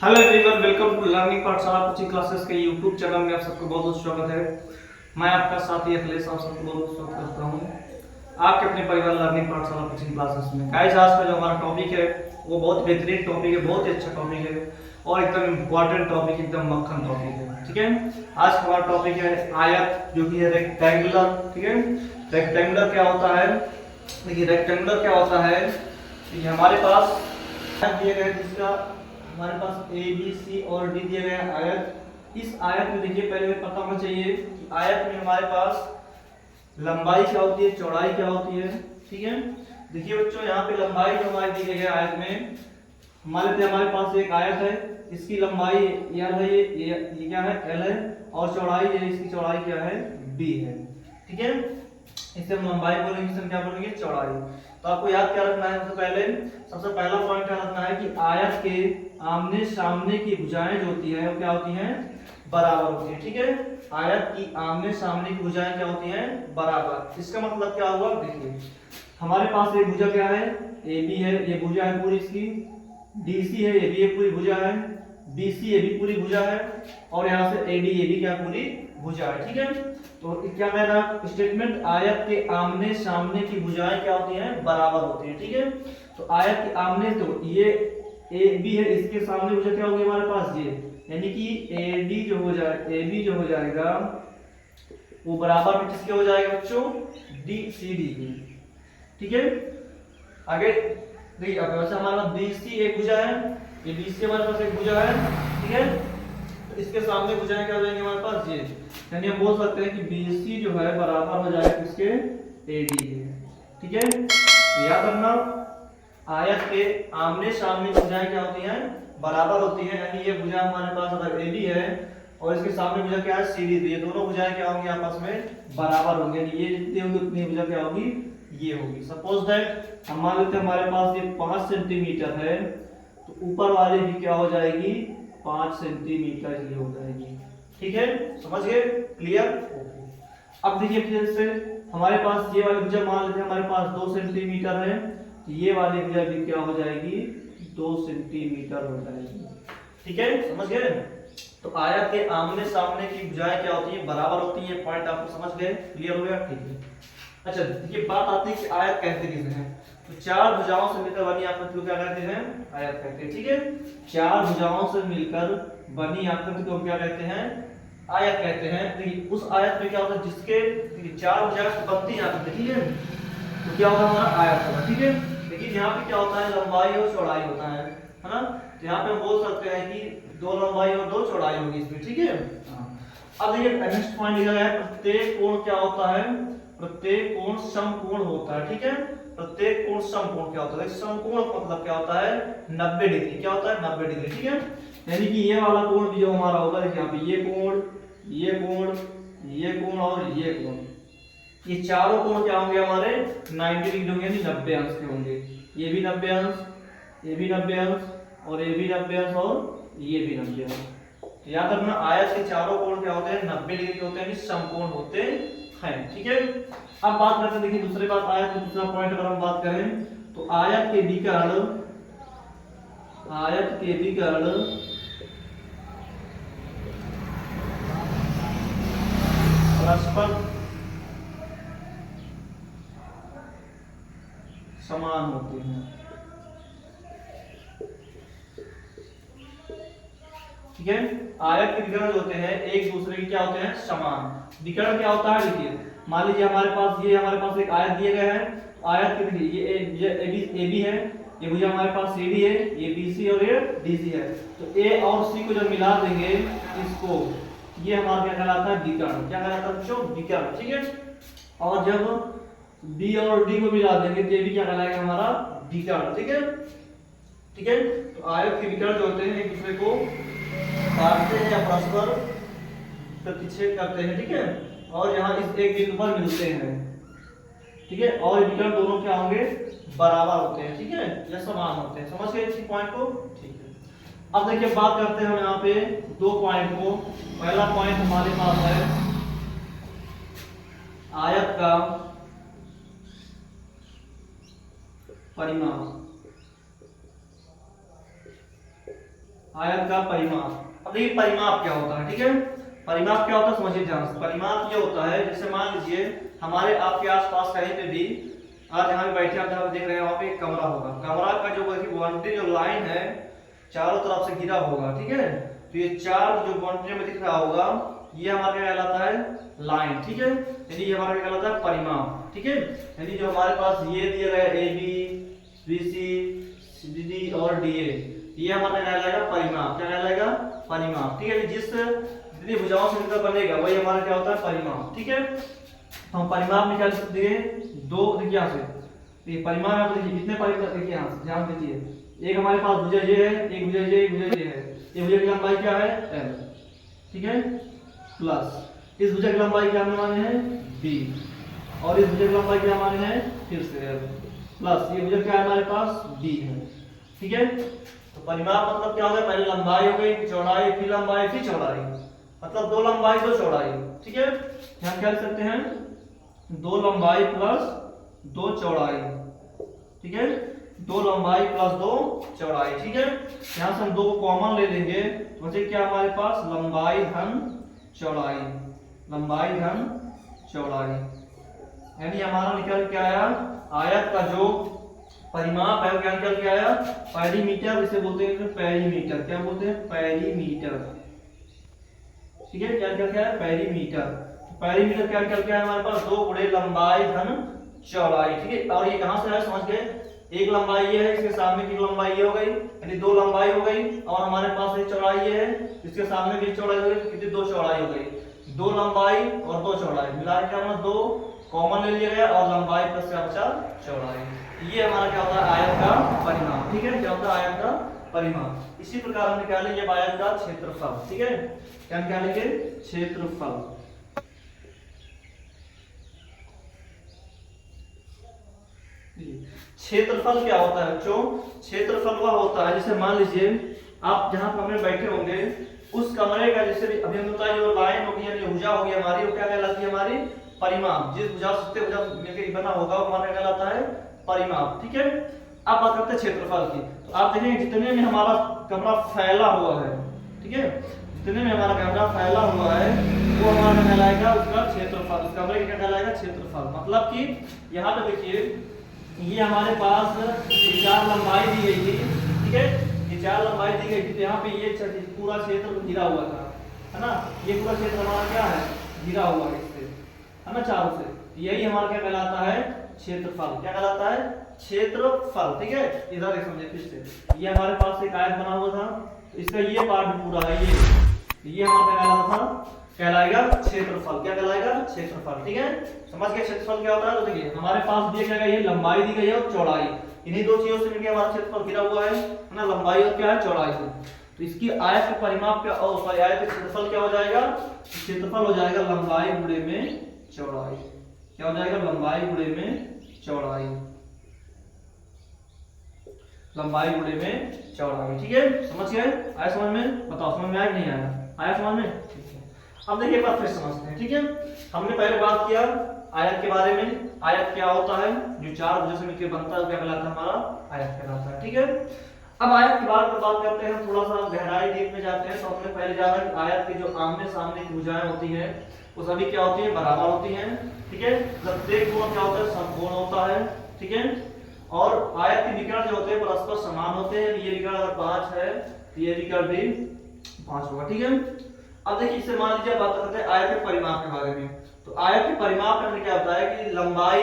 Hello everyone, welcome to learning Pathshala coaching classes के YouTube channel में आप सबको बहुत बहुत स्वागत है। मैं आपका साथी अखिलेश आप सबको बहुत बहुत स्वागत करता हूं आपके अपने परिवार लर्निंग पाठशाला कोचिंग क्लासेस में। गाइस, आज का जो हमारा टॉपिक है वो बहुत बेहतरीन टॉपिक है, बहुत ही अच्छा टॉपिक है और एकदम इम्पोर्टेंट टॉपिक, एकदम मक्खन टॉपिक है। ठीक है, आज का हमारा टॉपिक है आयत, जो कि है रेक्टेंगुलर। ठीक है, रेक्टेंगुलर क्या होता है? देखिए, रेक्टेंगुलर क्या होता है कि हमारे पास दिए गए जिसका हमारे पास ए बी सी और डी दिया गया आयत। इस आयत में देखिए, पहले हमें पता होना चाहिए कि आयत में हमारे पास लंबाई क्या होती है, चौड़ाई क्या होती है। ठीक है, देखिए बच्चों, यहाँ पे लंबाई जो हमारी दी गई है आयत में, हमारे पास एक आयत है, इसकी लंबाई एल है, ये क्या है, एल है, और चौड़ाई है, इसकी चौड़ाई क्या है, बी है। ठीक है, इसे हम लंबाई बोलेंगे, इसे हम क्या बोलेंगे, चौड़ाई। तो आपको याद क्या रखना है? सबसे पहला पॉइंट क्या रखना है कि आयत के आमने सामने की भुजाएं जो होती है वो क्या होती हैं, बराबर होती है। ठीक है, आयत की आमने सामने की भुजाएं क्या होती हैं, बराबर। इसका मतलब क्या हुआ? देखिए, हमारे पास एक भुजा क्या है, ए बी है, ये भुजा है पूरी इसकी, डीसी है, ये भी एक पूरी भुजा है, बीसी ये भी पूरी भुजा है, और यहाँ से एडी ये भी क्या पूरी भुजा है। ठीक है, तो क्या कह रहा है स्टेटमेंट? आयत के आमने सामने की भुजाएं क्या होती हैं, बराबर होती हैं। ठीक है, तो आयत के आमने, तो ये ए बी है, इसके सामने भुजा क्या होगी हमारे पास, ये, यानी कि एडी जो हो जाए, ए बी जो हो जाएगा वो बराबर में किसके हो जाएगा बच्चों, डी सी डी की। ठीक है, आगे देखिए, अब वैसे हमारे पास बीसी एक भुजा है, ये बीसी हमारे पास एक भुजा है। ठीक है, तो इसके सामने भुजाएं क्या हो जाएंगी हमारे पास, ये, यानी हम बोल सकते हैं कि बीसी जो है बराबर हो जाएगा किसके, एडी के। ठीक है, तो याद रखना, आयत के आमने सामने भुजाएं क्या होती हैं, बराबर होती हैं। यानी ये भुजा हमारे पास अगर एडी है और इसके सामने भुजा क्या है, सीडी, तो ये दोनों भुजाएं क्या होंगी, आपस में बराबर होंगी। यानी ये जितनी होगी उतनी भुजा क्या होगी, ये होगी। सपोज दैट हम मान लेते हैं हमारे पास ये 5 सेंटीमीटर है, तो ऊपर वाली भी क्या हो जाएगी, 5 सेंटीमीटर ये हो जाएगी। ठीक है, समझ गए? क्लियर? अब देखिए फिर से हमारे पास ये वाली भुजा मान लेते हैं हमारे पास 2 सेंटीमीटर है, तो ये वाली भुजा भी क्या हो जाएगी, 2 सेंटीमीटर हो जाएगी। ठीक है, समझ गए? तो आयत के आमने सामने की भुजाएं क्या होती हैं, बराबर होती हैं। पॉइंट आपको समझ गए? क्लियर हो गया? ठीक है। अच्छा, देखिए बात आती है कि आयत कहते किसे हैं। तो चार भुजाओं से मिलकर बनी आकृति को क्या कहते हैं, आयत कहते हैं। ठीक है, चार भुजाओं से मिलकर बनी आकृति को क्या कहते हैं, आयत कहते हैं। देखिए उस आयत में क्या होता है, जिसके चार भुजाएं से बनती आकृति, ठीक है, तो क्या होगा, हमारा आयत होगा। ठीक है, लेकिन यहाँ पे क्या होता है, लंबाई और चौड़ाई होता है ना। तो यहाँ पे हम बोल सकते हैं कि 2 लंबाई और 2 चौड़ाई होगी इसमें। ठीक है, अब देखिए नेक्स्ट पॉइंट लिखा गया है, प्रत्येक कोण क्या होता है, प्रत्येक कोण समकोण होता है। ठीक है, प्रत्येक कोण समकोण क्या होता है, समकोण मतलब क्या होता है, 90 डिग्री। क्या होता है, 90 डिग्री। ठीक है, यानी कि ये वाला कोण भी जो हमारा होगा, देखिए यहाँ पे ये कोण, ये कोण, ये कोण और ये कोण, ये चारों कोण क्या होंगे हमारे, 90 डिग्री होंगे, यानी 90 अंश के होंगे। ये भी 90 अंश, ये भी 90 अंश, और ये भी 90 अंश, और ये भी 90 अंश। याद रखना, आयत के चारों कोण क्या होते हैं, 90 डिग्री के होते हैं, समकोण होते हैं। ठीक है, अब बात करते हैं, देखिए दूसरी बात, आयत के दूसरा पॉइंट अगर हम बात करें तो आयत के विकर्ण, आयत के विकर्ण परस्पर समान होते हैं। ठीक है, आयत के विकर्ण जो होते हैं एक दूसरे के क्या होते हैं, समान। विकर्ण क्या होता है, देखिए मान लीजिए हमारे पास ये, हमारे पास एक आयत दिया गया है, आयत के देखिए ये ए बी है, ये भुजा हमारे पास सी डी है, ये बी सी और ये डी सी है। तो ए और सी को जब मिला देंगे इसको, ये हमारा क्या कहलाता है, विकर्ण। क्या कहलाता है बच्चों, विकर्ण। ठीक है, और जब बी और डी को मिला देंगे तो ये भी क्या कहलाएगा, हमारा विकर्ण। ठीक है, ठीक है, तो आयत के विकर्ण जो होते हैं एक दूसरे को काटते हैं या परस्पर प्रतिच्छेद करते हैं। ठीक है, और यहाँ इस एक बिंदु पर मिलते हैं। ठीक है, और विकर्ण दोनों क्या होंगे, बराबर होते हैं। ठीक है, या समान होते हैं। समझ गए इस पॉइंट को? ठीक है, अब देखिए बात करते हैं हम यहाँ पे 2 पॉइंट को। पहला पॉइंट हमारे पास है आयत का परिमाप। आयत का परिमाप। अब देखिए परिमाप क्या होता है, ठीक है, परिमाप क्या होता है समझिए ध्यान से। परिमाप ये होता है, जैसे मान लीजिए हमारे आपके आसपास कहीं पे भी आज यहाँ पे बैठे आप जहाँ पे देख रहे हैं वहाँ पे एक कमरा होगा, कमरा का जो बाउंड्री जो लाइन है चारों तरफ से घिरा होगा, ठीक है। तो ये चार जो बाउंड्री में दिख रहा होगा ये हमारा क्या कहलाता है, लाइन, ठीक है। यानी ये हमारा क्या कहलाता है, परिमाप, ठीक है। यानी जो हमारे पास ये दिया गया A B B C D और डी ए, ये हमारा क्या कहलाएगा, परिमाप। क्या कहलाएगा, परिमाप, ठीक है। जिस जितनी भुजाओं से मिलकर बनेगा वही हमारा क्या होता है, परिमाप, ठीक है। तो हम परिमाप निकाल सकते हैं दो, देखिए यहाँ से ये परिमाप है, देखिए कितने परिमाप, देखिए यहाँ से ध्यान दीजिए, एक हमारे पास भुजा ये है, एक भुजा ये, एक भुजा ये है, ये भुजा की लंबाई क्या है, l, ठीक है, प्लस इस भुजा की लंबाई क्या माने हैं, b, और इस भुजा की लंबाई क्या माने हैं, फिर से l, प्लस ये भुजा क्या है हमारे पास, d है, ठीक है। तो परिमाप मतलब क्या हो गया, पहले लंबाई हो गई, चौड़ाई, फिर लंबाई, फिर चौड़ाई, मतलब दो लंबाई दो चौड़ाई, ठीक है। यहाँ क्या लिख सकते हैं, दो लंबाई प्लस दो चौड़ाई, ठीक है, दो लंबाई प्लस दो चौड़ाई, ठीक है। यहाँ से हम दो को कॉमन ले लेंगे तो बचे क्या हमारे पास, लंबाई धन चौड़ाई, लंबाई धन चौड़ाई, यानी हमारा निकल के आया आयत का जो परिमाप है वो क्या निकल के आया, पेरीमीटर, इसे बोलते हैं पेरीमीटर, क्या बोलते हैं, पेरीमीटर, ठीक है। क्या निकल के आया, पेरीमीटर। पेरीमीटर क्या निकल के आया हमारे पास, दो गुणे लंबाई धन चौड़ाई, ठीक है। और ये कहां से है समझ गए, एक लंबाई ये है, इसके सामने की लंबाई ये हो गई, यानी दो लंबाई हो गई, और हमारे पास एक चौड़ाई ये है, इसके सामने भी चौड़ाई हो गई, तो कितनी, दो चौड़ाई हो गई, दो लंबाई और दो चौड़ाई मिला के हमने दो कॉमन ले लिया गया, और लंबाई प्लस क्या बचा, चौड़ाई। ये हमारा क्या होता है, आयत का परिमाप, ठीक है। क्या होता है, आयत का परिमाप। इसी प्रकार हम निकालेंगे आयत का क्षेत्रफल, ठीक है। क्या निकालेंगे, क्षेत्रफल। क्षेत्रफल क्या होता है बच्चों, क्षेत्रफल वह होता है, जैसे मान लीजिए आप जहां कमरे में बैठे होंगे उस कमरे का, जैसे भी अभी हम बताया जो लाइन होगी यानी भुजा होगी हमारी, वो क्या कहलाती है, हमारी परिमाप। जिस भुजा से भुजा मिलकर बना होगा वो हमारा कहलाता है परिमाप, ठीक है। अब बात करते हैं क्षेत्रफल की। तो आप देखेंगे जितने में हमारा कमरा फैला हुआ है, ठीक है, जितने में हमारा कमरा फैला हुआ है वो हमारा कहलाएगा उसका क्षेत्रफल, उस कमरे का क्या कहलाएगा, क्षेत्रफल। मतलब कि यहाँ पे देखिए ये हमारे पास ये चार लंबाई दी गई थी, ठीक है, ये चार लंबाई दी गई थी, तो यहाँ पे ये पूरा क्षेत्र घिरा हुआ था, है ना, ये पूरा क्षेत्र हमारा क्या है, घिरा हुआ है इससे, है ना, चारों से, यही हमारा क्या कहलाता है, क्षेत्रफल। क्या कहलाता है, क्षेत्रफल, ठीक है। इधर एक समझे फिर से, ये हमारे पास एक आयत बना हुआ था, इसका ये पार्ट पूरा है, ये हमारा क्या कहलाता था, कहलाएगा क्षेत्रफल। क्या कहलाएगा, क्षेत्रफल, ठीक है। समझ गए क्षेत्रफल क्या होता है। तो देखिए हमारे पास दिया गया ये लंबाई दी गई है और चौड़ाई, इन्हीं दो चीजों से मिलकर हमारा क्षेत्रफल घिरा हुआ है ना, लंबाई और क्या है, चौड़ाई से। तो इसकी आयत का परिमाप क्या, और आयत का क्षेत्रफल क्या हो जाएगा, क्षेत्रफल हो जाएगा लंबाई गुणे में चौड़ाई। क्या हो जाएगा, लंबाई गुणे में चौड़ाई, लंबाई गुणे में चौड़ाई, ठीक है। समझ गए, आया समझ में, बताओ समझ में आया कि नहीं आया, आया समझ में, ठीक है। अब देखिए एक बार फिर समझते हैं, ठीक है। हमने पहले बात किया आयत के बारे में, आयत क्या होता है, जो चार भुजा से मिलकर बनता है क्या कहलाता है, हमारा आयत कहलाता है, ठीक है। अब आयत के बारे में बात करते हैं, थोड़ा सा गहराई डीप में जाते हैं। तो हमने पहले जाना कि आयत की जो आमने सामने की भुजाएं होती हैं वो सभी क्या होती है, बराबर होती हैं, ठीक है। प्रत्येक कोण क्या होता है, समकोण होता है, ठीक है। और आयत के विकर्ण जो होते हैं परस्पर समान होते हैं, ये विकर्ण अगर 5 है तो ये विकर्ण भी 5 होगा, ठीक है। अब देखिए इससे मान लीजिए बात करते हैं आयत के परिमाप के बारे में। तो आयत के परिमाप में क्या होता है कि लंबाई,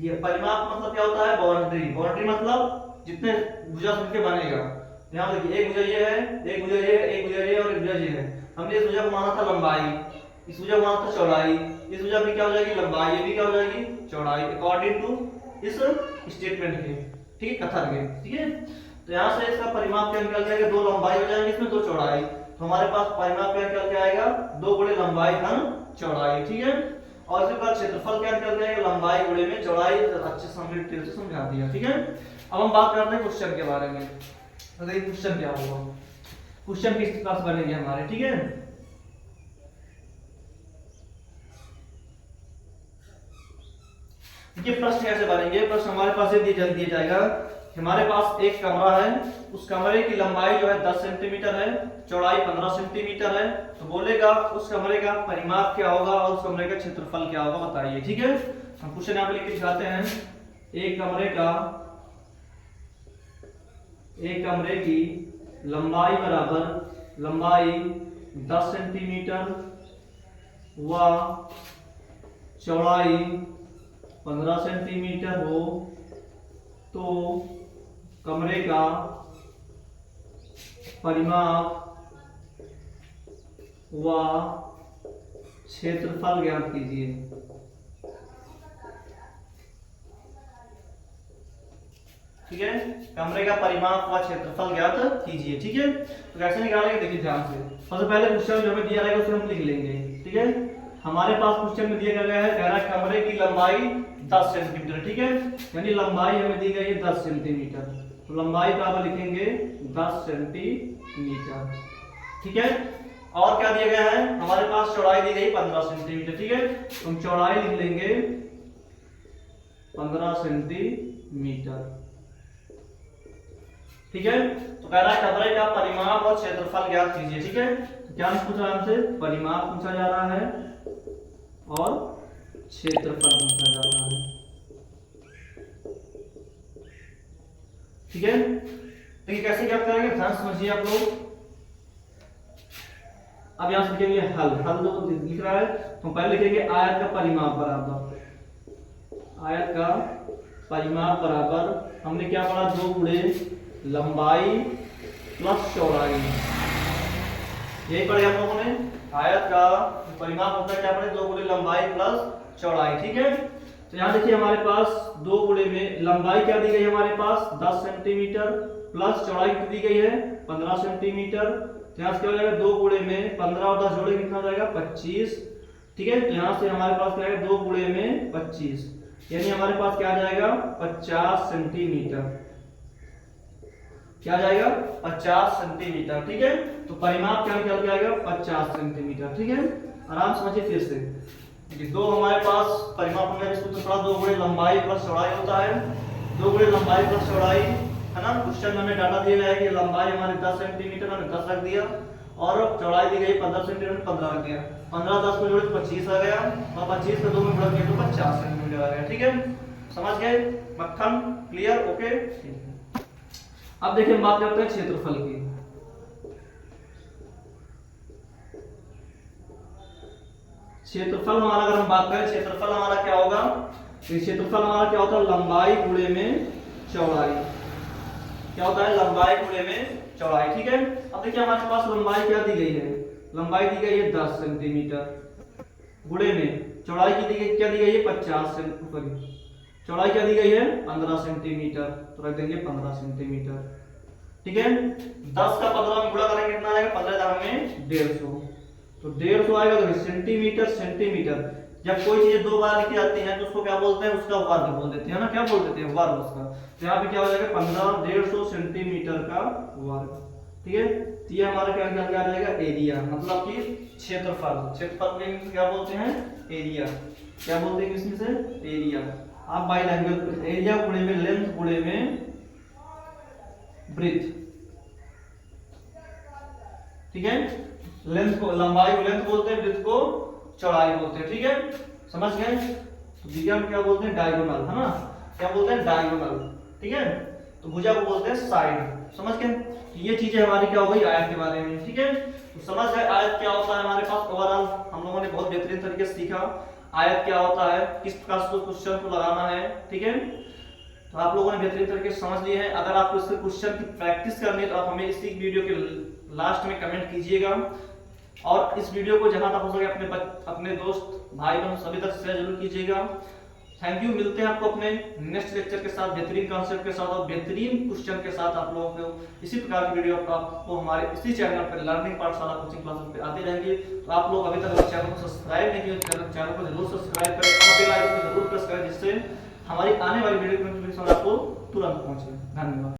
ये परिमाप मतलब क्या होता है, बाउंड्री, बाउंड्री मतलब जितने भुजा से मिलकर बनेगा। यहाँ देखिए एक भुजा ये है, एक भुजा ये, एक भुजा ये और एक भुजा ये है। हमने इस भुजा को माना था लंबाई, इस भुजा को माना था चौड़ाई, इस भुजा में क्या हो जाएगी, लंबाई, ये भी क्या हो जाएगी, चौड़ाई, अकॉर्डिंग टू इस स्टेटमेंट के, ठीक है, कथन के, ठीक है। तो यहाँ से इसका परिमाप क्या निकल जाएगा, दो लंबाई हो जाएगी इसमें, दो चौड़ाई। तो हमारे पास परिमाप क्या निकल के आएगा, दो गुणे लंबाई धन चौड़ाई, ठीक है। और इसके बाद क्षेत्रफल क्या निकल जाएगा, लंबाई गुणे में चौड़ाई। अच्छे से समझा दिया, ठीक है। अब हम बात करते हैं क्वेश्चन के बारे में। तो देखिए क्वेश्चन क्या होगा, क्वेश्चन किस प्रकार से बनेंगे हमारे, ठीक है। देखिए प्रश्न कैसे बनेंगे, प्रश्न हमारे पास ये दिया जाएगा कि हमारे पास एक कमरा है, उस कमरे की लंबाई जो है 10 सेंटीमीटर है, चौड़ाई 15 सेंटीमीटर है। तो बोलेगा उस कमरे का परिमाप क्या होगा और उस कमरे का क्षेत्रफल क्या होगा बताइए। ठीक है, हम क्वेश्चन यहाँ पे लिख के दिखाते हैं। एक कमरे की लंबाई बराबर लंबाई 10 सेंटीमीटर व चौड़ाई 15 सेंटीमीटर हो तो कमरे का परिमाप व क्षेत्रफल ज्ञात कीजिए। ठीक है, कमरे का परिमाप व क्षेत्रफल ज्ञात कीजिए। ठीक है, तो कैसे निकालेंगे देखिए ध्यान से। सबसे पहले क्वेश्चन जो हमें दिया रहेगा उसे हम लिख लेंगे। ठीक है, हमारे पास क्वेश्चन में दिया गया है, कह रहा है कमरे की लंबाई 10 सेंटीमीटर। ठीक है, यानी लंबाई हमें दी गई है 10 सेंटीमीटर, तो लंबाई का आप लिखेंगे 10 सेंटीमीटर। ठीक है, और क्या दिया गया है, हमारे पास चौड़ाई दी गई 15 सेंटीमीटर। ठीक है, तो हम चौड़ाई लिख लेंगे 15 सेंटीमीटर। ठीक है, तो कह रहा है कमरे का परिमाप और क्षेत्रफल ज्ञात कीजिए। ठीक है, तो क्या पूछ रहा है हमसे, परिमाप पूछा जा रहा है और क्षेत्रफल पूछा जा रहा है। ठीक है, तो ये कैसे ज्ञात करेंगे ध्यान समझिए आप लोग। अब यहां से लिखेंगे हल जो लिख रहा है, तो पहले लिखेंगे आयत का परिमाप बराबर, आयत का परिमाप बराबर हमने क्या पढ़ा, 2 गुणे लंबाई प्लस चौड़ाई। यही पढ़े हम लोगों ने, आयत का परिमाप होता है क्या पढ़े, 2 गुणे लंबाई प्लस चौड़ाई। ठीक है, तो यहाँ देखिए हमारे पास 2 गुणे में लंबाई क्या दी गई है हमारे पास 10 सेंटीमीटर प्लस चौड़ाई कितनी दी गई है 15 सेंटीमीटर। तो यहाँ से क्या हो जाएगा, 2 गुणे में 15 और 10 जोड़े कितना हो जाएगा 25। ठीक है, तो यहाँ से हमारे पास क्या है 2 गुणे में 25, यानी हमारे पास क्या आ जाएगा 50 सेंटीमीटर। क्या आ जाएगा 50 सेंटीमीटर। ठीक है, तो परिमाप क्या निकल के आएगा 50 सेंटीमीटर। ठीक है, आराम समझिए फिर से। दो हमारे पास परिमाप में सूत्र पड़ा, 2 गुणे लंबाई प्लस चौड़ाई होता है, 2 गुणे लंबाई प्लस चौड़ाई है ना। क्वेश्चन में हमें डाटा दिया गया है कि लंबाई हमारे 10 सेंटीमीटर, हमने 10 रख दिया और चौड़ाई दी गई 15 सेंटीमीटर, 15 रख दिया। 15 10 को जोड़े तो 25 आ गया और 25 को 2 में बढ़ गया तो 50 सेंटीमीटर आ गया। ठीक है, समझ गए, मक्खन क्लियर, ओके। अब देखिए हम बात करते हैं क्षेत्रफल की। क्षेत्रफल हमारा अगर हम बात करें, क्षेत्रफल हमारा क्या होगा, तो क्षेत्रफल हमारा क्या होता है लंबाई गुणे में चौड़ाई। क्या होता है, लंबाई गुणे में चौड़ाई। ठीक है, अब देखिए हमारे पास लंबाई क्या दी गई है, लंबाई दी गई है 10 सेंटीमीटर गुणे में चौड़ाई की दी गई क्या दी गई है 50 सेंटीमीटर, चौड़ाई क्या दी गई है 15 सेंटीमीटर, तो रख देंगे 15 सेंटीमीटर। ठीक है, 10 का 15 में गुणा करेंगे कितना आएगा, 15 दाम में 150, तो 150 आएगा। तो सेंटीमीटर सेंटीमीटर, जब कोई चीज 2 बार लिखी जाती है तो उसको क्या बोलते हैं, उसका वर्ग बोल देते हैं ना, क्या बोल देते हैं वर्ग उसका। तो यहाँ पे क्या हो जाएगा 150 सेंटीमीटर का वर्ग। ठीक है, तो ये हमारा क्या आ जाएगा एरिया, मतलब कि क्षेत्रफल। क्षेत्रफल में क्या बोलते हैं एरिया, क्या बोलते हैं इसमें से एरिया। आप बाई लैंग्वेज एरिया गुणे में लेंथ गुणे में ब्रेथ। ठीक है, लेंथ को लंबाई को लेंथ बोलते हैं, ब्रेथ को चौड़ाई बोलते हैं। ठीक है, समझ गए। तो विज्ञान क्या बोलते हैं डायगोनल, है ना, क्या बोलते हैं डायगोनल। ठीक है, तो भुजा को बोलते हैं साइड। समझ गए, ये चीजें हमारी क्या हो गई आयत के बारे में। ठीक है, तो समझ गए आयत क्या होता है। हमारे पास ओवरऑल हम लोगों ने बहुत बेहतरीन तरीके से सीखा आयत क्या होता है, किस प्रकार से क्वेश्चन को लगाना है। ठीक है, तो आप लोगों ने बेहतरीन तरीके से समझ लिए हैं। अगर आपको इसके क्वेश्चन की प्रैक्टिस करनी है तो आप हमें इसी वीडियो के लास्ट में कमेंट कीजिएगा और इस वीडियो को जहां तक हो सके अपने दोस्त भाई बहन सभी तक शेयर जरूर कीजिएगा। थैंक यू, मिलते हैं आपको अपने नेक्स्ट लेक्चर के साथ बेहतरीन कॉन्सेप्ट के साथ और बेहतरीन क्वेश्चन के साथ। आप लोगों को इसी प्रकार की वीडियो आपको हमारे इसी चैनल पर लर्निंग पाठशाला कोचिंग क्लासेस पे आती रहेंगी। तो आप लोग अभी तक चैनल को सब्सक्राइब नहीं किया, चैनल को जरूर सब्सक्राइब करें और बेल आइकन को जरूर प्रेस करें, जिससे हमारी आने वाली वीडियो की नोटिफिकेशन आपको तुरंत पहुंचे। धन्यवाद।